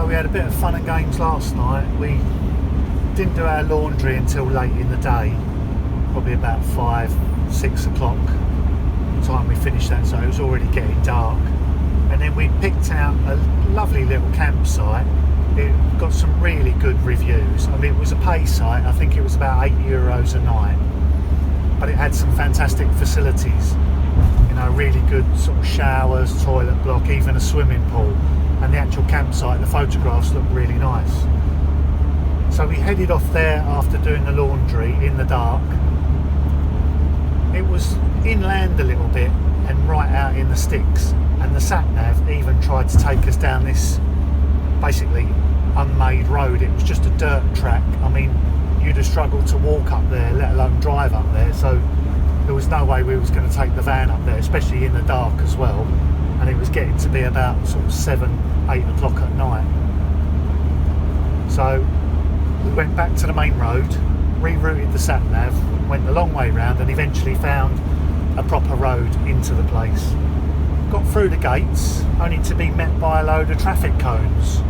we had a bit of fun and games last night. We didn't do our laundry until late in the day, probably about 5-6 o'clock time we finished that, so it was already getting dark. And then we picked out a lovely little campsite. It got some really good reviews. I mean, it was a pay site. I think it was about €8 a night, but it had some fantastic facilities, you know, really good sort of showers, toilet block, even a swimming pool. And the actual campsite, the photographs looked really nice. So we headed off there after doing the laundry in the dark. It was inland a little bit and right out in the sticks, and the sat-nav even tried to take us down this basically unmade road. It was just a dirt track. I mean, you'd have struggled to walk up there, let alone drive up there, so there was no way we was going to take the van up there, especially in the dark as well. And it was getting to be about sort of 7-8 o'clock at night. So we went back to the main road, rerouted the sat-nav, went the long way round, and eventually found a proper road into the place. Got through the gates, only to be met by a load of traffic cones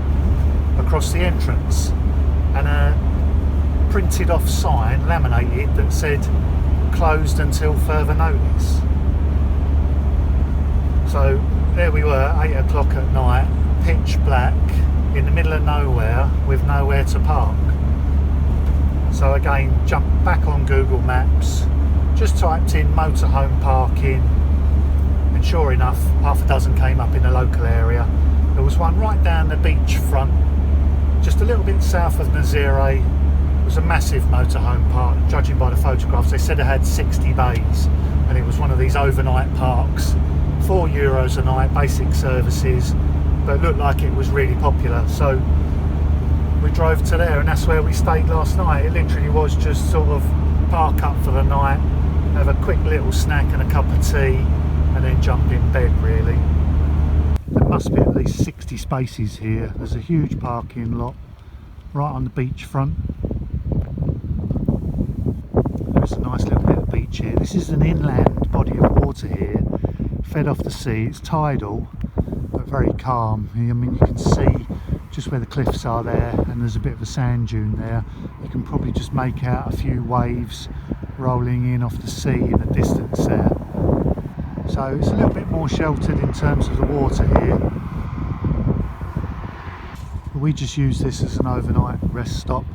across the entrance, and a printed off sign, laminated, that said closed until further notice. So there we were, 8 o'clock at night, pitch black, in the middle of nowhere with nowhere to park. So again, jumped back on Google Maps, just typed in motorhome parking, and sure enough, half a dozen came up in the local area. There was one right down the beach front, just a little bit south of Nazire. It was a massive motorhome park, judging by the photographs. They said it had 60 bays, and it was one of these overnight parks. €4 a night, basic services, but it looked like it was really popular. So we drove to there, and that's where we stayed last night. It literally was just sort of park up for the night, have a quick little snack and a cup of tea, and then jump in bed really. There must be at least 60 spaces here. There's a huge parking lot right on the beach front. There's a nice little bit of beach here. This is an inland body of water here, fed off the sea. It's tidal but very calm. I mean, you can see just where the cliffs are there, and there's a bit of a sand dune there. You can probably just make out a few waves rolling in off the sea in the distance there. So it's a little bit more sheltered in terms of the water here. But we just use this as an overnight rest stop,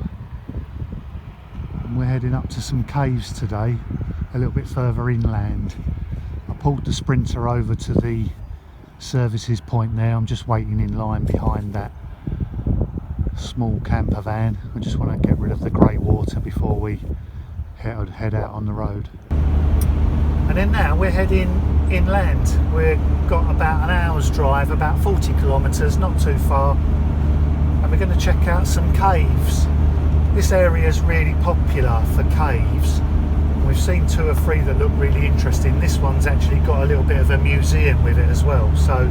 and we're heading up to some caves today, a little bit further inland. I pulled the Sprinter over to the services point there. I'm just waiting in line behind that small camper van. I just want to get rid of the grey water before we head out on the road. And then now we're heading inland. We've got about an hour's drive, about 40 kilometres, not too far, and we're going to check out some caves. This area is really popular for caves. We've seen 2 or 3 that look really interesting. This one's actually got a little bit of a museum with it as well, so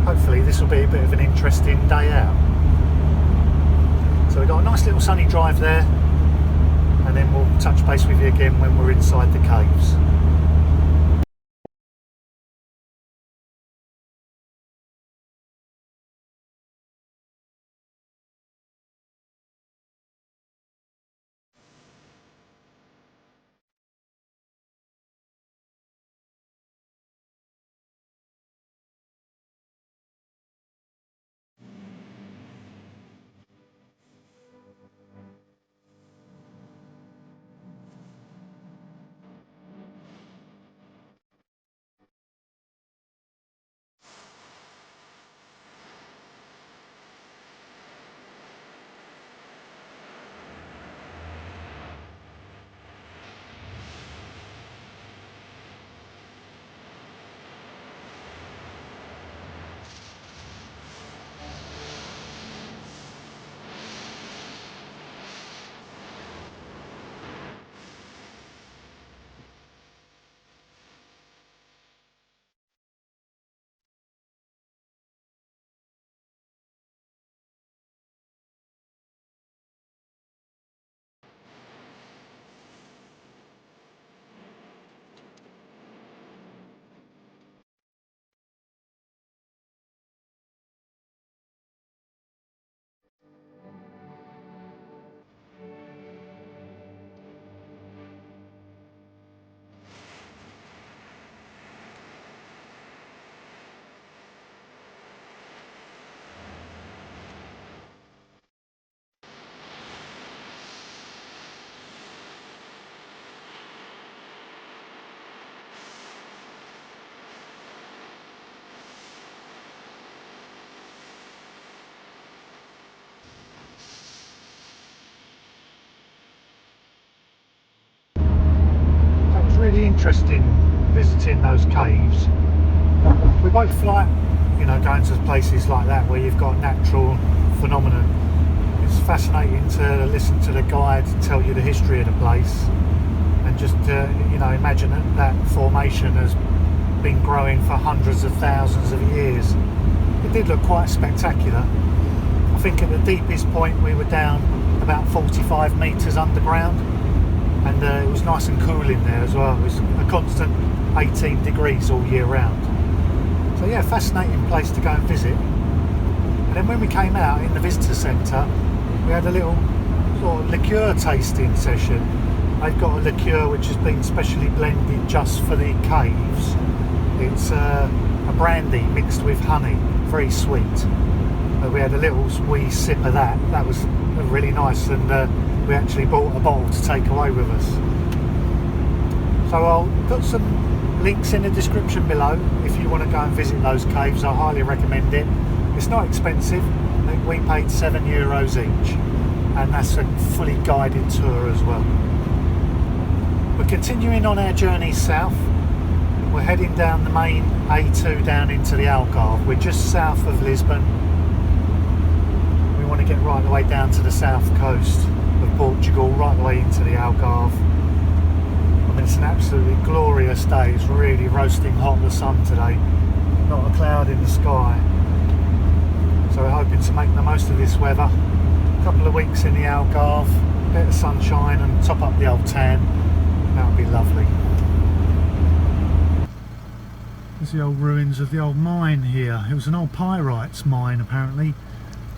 hopefully this will be a bit of an interesting day out. So we've got a nice little sunny drive there, and then we'll touch base with you again when we're inside the caves. really interesting visiting those caves. We both like, you know, going to places like that where you've got natural phenomenon. It's fascinating to listen to the guide tell you the history of the place, and just you know, imagine that formation has been growing for hundreds of thousands of years. It did look quite spectacular. I think at the deepest point we were down about 45 metres underground, and it was nice and cool in there as well. It was a constant 18 degrees all year round. So yeah, fascinating place to go and visit. And then when we came out in the visitor centre, we had a little sort of liqueur tasting session. They've got a liqueur which has been specially blended just for the caves. It's a brandy mixed with honey, very sweet. We had a little wee sip of that. That was really nice, and we actually bought a bottle to take away with us. So I'll put some links in the description below if you want to go and visit those caves. I highly recommend it. It's not expensive. I think we paid €7 each, and that's a fully guided tour as well. We're continuing on our journey south. We're heading down the main A2 down into the Algarve. We're just south of Lisbon. We want to get right the way down to the south coast of Portugal, right the way into the Algarve. I mean, it's an absolutely glorious day. It's really roasting hot, the sun today. Not a cloud in the sky. So we're hoping to make the most of this weather. A couple of weeks in the Algarve, a bit of sunshine and top up the old tan. That would be lovely. There's the old ruins of the old mine here. It was an old pyrites mine apparently.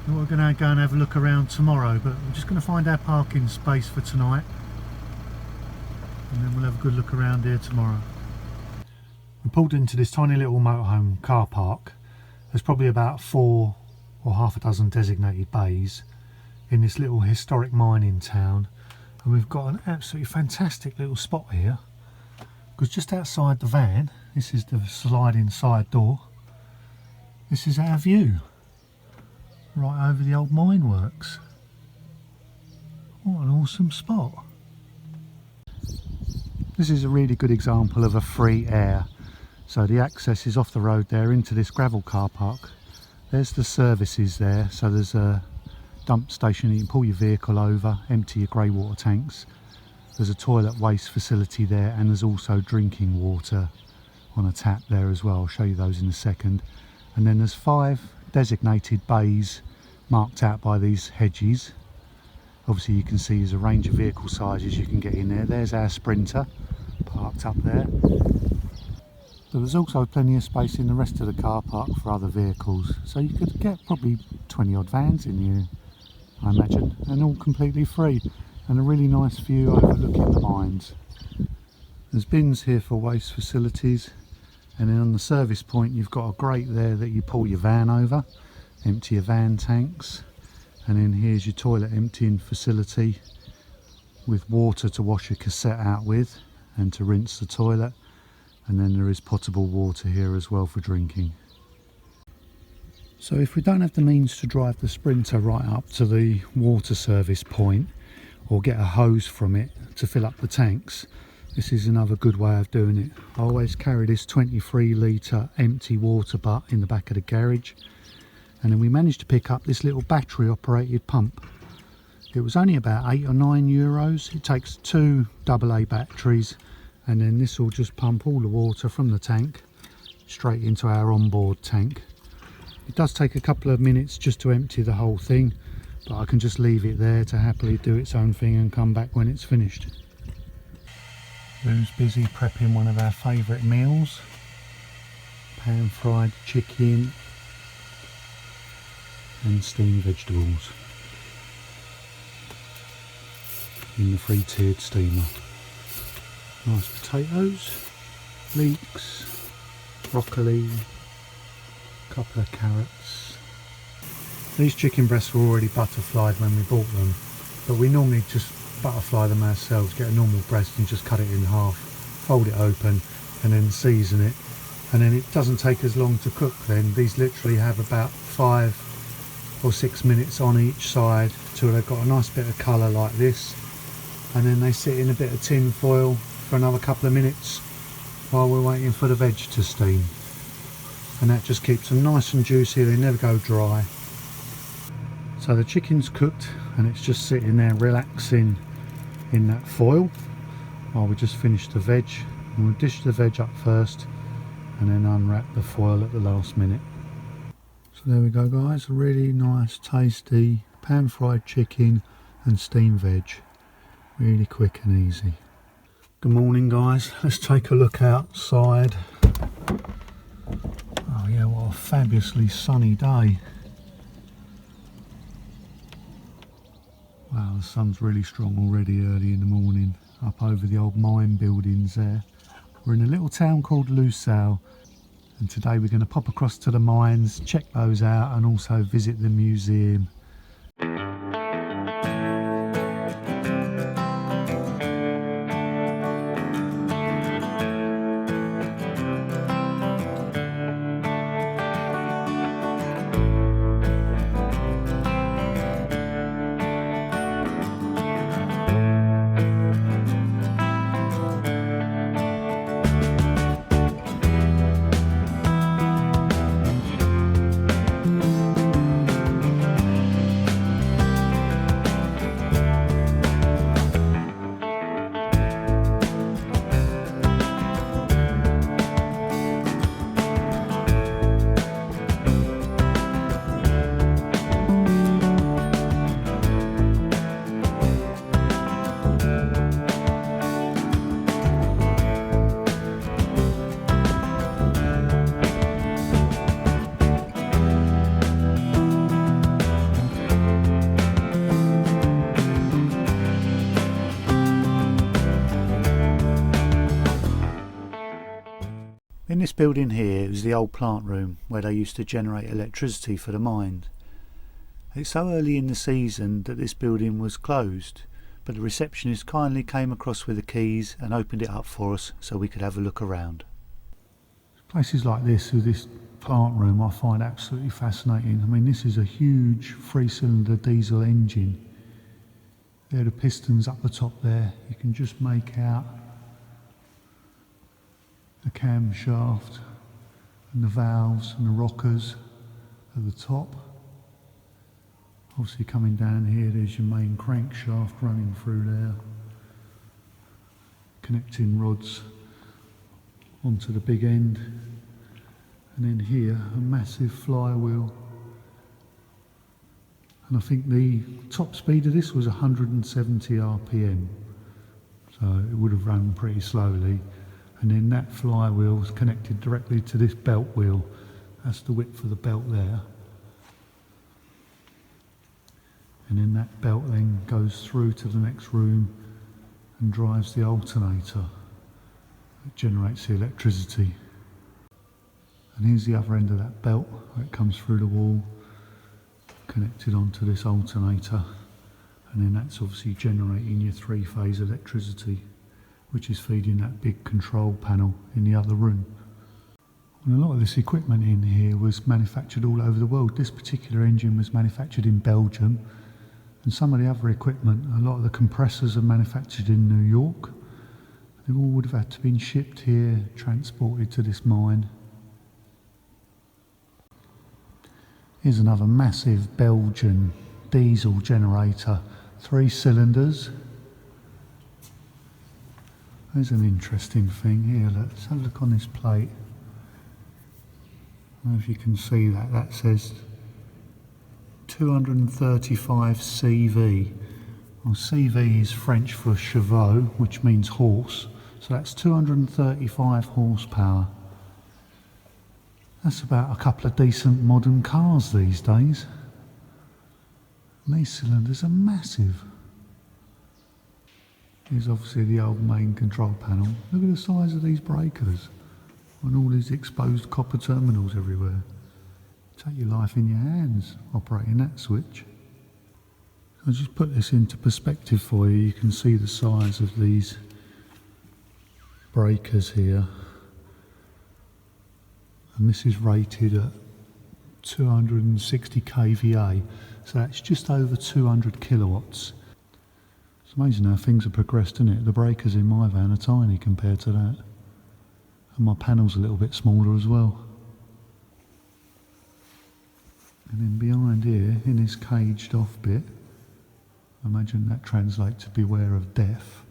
We're going to go and have a look around tomorrow, but we're just going to find our parking space for tonight, and then we'll have a good look around here tomorrow. We pulled into this tiny little motorhome car park. There's probably about 4 or half a dozen designated bays in this little historic mining town, and we've got an absolutely fantastic little spot here, because just outside the van, this is the sliding side door, this is our view right over the old mine works. What an awesome spot. This is a really good example of a free air. So the access is off the road there into this gravel car park. There's the services there, so there's a dump station you can pull your vehicle over, empty your grey water tanks. There's a toilet waste facility there, and there's also drinking water on a tap there as well. I'll show you those in a second. And then there's 5 designated bays marked out by these hedges. Obviously you can see there's a range of vehicle sizes you can get in there. There's our Sprinter parked up there. But there's also plenty of space in the rest of the car park for other vehicles. So you could get probably 20 odd vans in here, I imagine, and all completely free. And a really nice view overlooking the mines. There's bins here for waste facilities, and then on the service point you've got a grate there that you pull your van over, empty your van tanks, and then here's your toilet emptying facility with water to wash your cassette out with and to rinse the toilet, and then there is potable water here as well for drinking. So if we don't have the means to drive the Sprinter right up to the water service point or get a hose from it to fill up the tanks, this is another good way of doing it. I always carry this 23 litre empty water butt in the back of the garage, and then we managed to pick up this little battery operated pump. It was only about €8 or €9. It takes 2 AA batteries, and then this will just pump all the water from the tank straight into our onboard tank. It does take a couple of minutes just to empty the whole thing, but I can just leave it there to happily do its own thing and come back when it's finished. Lou's busy prepping one of our favourite meals, pan fried chicken and steamed vegetables in the 3-tiered steamer. Nice potatoes, leeks, broccoli, a couple of carrots. These chicken breasts were already butterflied when we bought them, but we normally just butterfly them ourselves, get a normal breast and just cut it in half, fold it open and then season it, and then it doesn't take as long to cook then. These literally have about 5 or 6 minutes on each side till they've got a nice bit of colour like this, and then they sit in a bit of tin foil for another couple of minutes while we're waiting for the veg to steam, and that just keeps them nice and juicy. They never go dry. So the chicken's cooked and it's just sitting there relaxing in that foil while we just finish the veg. And we'll dish the veg up first and then unwrap the foil at the last minute. So there we go guys, a really nice tasty pan fried chicken and steamed veg. Really quick and easy. Good morning guys, let's take a look outside. Oh yeah, what a fabulously sunny day. Wow, the sun's really strong already early in the morning, up over the old mine buildings there. We're in a little town called Lousal, and today we're going to pop across to the mines, check those out and also visit the museum. In this building here is the old plant room where they used to generate electricity for the mine. It's so early in the season that this building was closed, but the receptionist kindly came across with the keys and opened it up for us so we could have a look around. Places like this, with this plant room, I find absolutely fascinating. I mean, this is a huge 3-cylinder diesel engine. There are the pistons up the top there. You can just make out the camshaft and the valves and the rockers at the top. Obviously coming down here, there's your main crankshaft running through there, connecting rods onto the big end, and then here a massive flywheel. And I think the top speed of this was 170 RPM, so it would have run pretty slowly. And then that flywheel is connected directly to this belt wheel. That's the width of the belt there. And then that belt then goes through to the next room and drives the alternator that generates the electricity. And here's the other end of that belt where it comes through the wall, connected onto this alternator. And then that's obviously generating your 3-phase electricity, which is feeding that big control panel in the other room. And a lot of this equipment in here was manufactured all over the world. This particular engine was manufactured in Belgium, and some of the other equipment, a lot of the compressors are manufactured in New York. They all would have had to been shipped here, transported to this mine. Here's another massive Belgian diesel generator, 3 cylinders. There's an interesting thing here. Let's have a look on this plate. I don't know if you can see that. That says 235 CV. Well, CV is French for chevaux, which means horse. So that's 235 horsepower. That's about a couple of decent modern cars these days. And these cylinders are massive. Here's obviously the old main control panel. Look at the size of these breakers and all these exposed copper terminals everywhere. Take your life in your hands operating that switch. I'll just put this into perspective for you. You can see the size of these breakers here. And this is rated at 260 kVA, so that's just over 200 kilowatts. It's amazing how things have progressed, isn't it? The breakers in my van are tiny compared to that. And my panel's a little bit smaller as well. And then behind here, in this caged off bit, I imagine that translates to beware of death.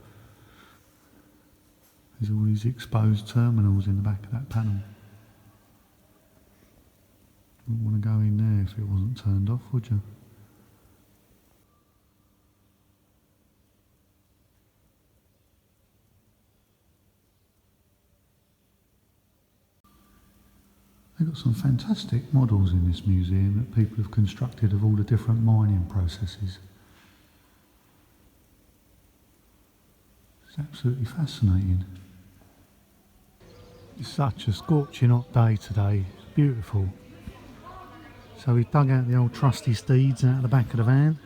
There's all these exposed terminals in the back of that panel. Wouldn't want to go in there if it wasn't turned off, would you? They've got some fantastic models in this museum that people have constructed of all the different mining processes. It's absolutely fascinating. It's such a scorching hot day today, it's beautiful. So we dug out the old trusty steeds out of the back of the van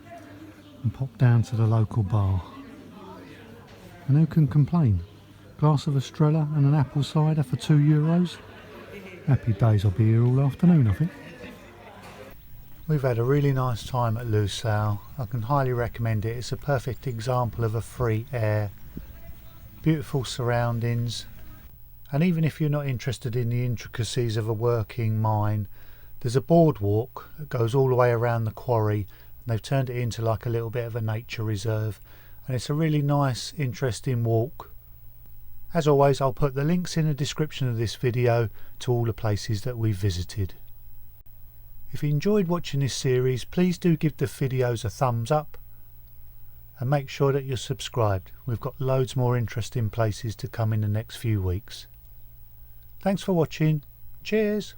and popped down to the local bar. And who can complain? Glass of Estrella and an apple cider for €2. Happy days, I'll be here all afternoon, I think. We've had a really nice time at Lousal. I can highly recommend it. It's a perfect example of a free air. Beautiful surroundings. And even if you're not interested in the intricacies of a working mine, there's a boardwalk that goes all the way around the quarry, and they've turned it into like a little bit of a nature reserve. And it's a really nice, interesting walk. As always, I'll put the links in the description of this video to all the places that we've visited. If you enjoyed watching this series, please do give the videos a thumbs up and make sure that you're subscribed. We've got loads more interesting places to come in the next few weeks. Thanks for watching. Cheers.